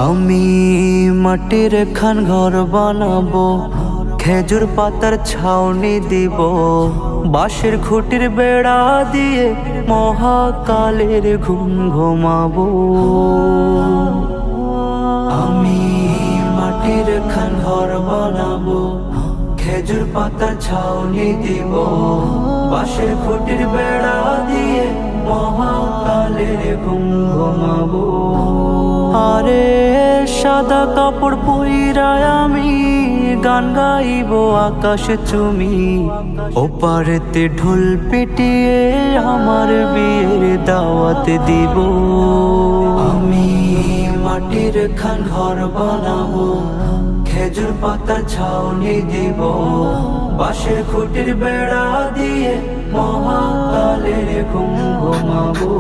আমি মাটির খান ঘর বানাবো, খেজুর পাতার ছাউনি দিব, বাঁশের খুঁটির বেড়া দিয়ে মহাকালের ঘুম ঘুমাবো। আমি মাটির খান ঘর বানাবো, খেজুর পাতার ছাউনি দিব, বাঁশের খুঁটির বেড়া দিয়ে মহাকালের ঘুম ঘুমাবো। আরে সাদা কাপড় পইরায় আমি গান গাইব আকাশ চুমি, ওপারেতে ঢোল পিটিয়ে আমার বিয়ের দাওয়াত দিব। আমি মাটির খান ঘর বানাবো, খেজুর পাতার ছাউনি দিব, বাঁশের খুঁটির বেড়া দিয়ে মহাকালের ঘুম ঘুমাবো।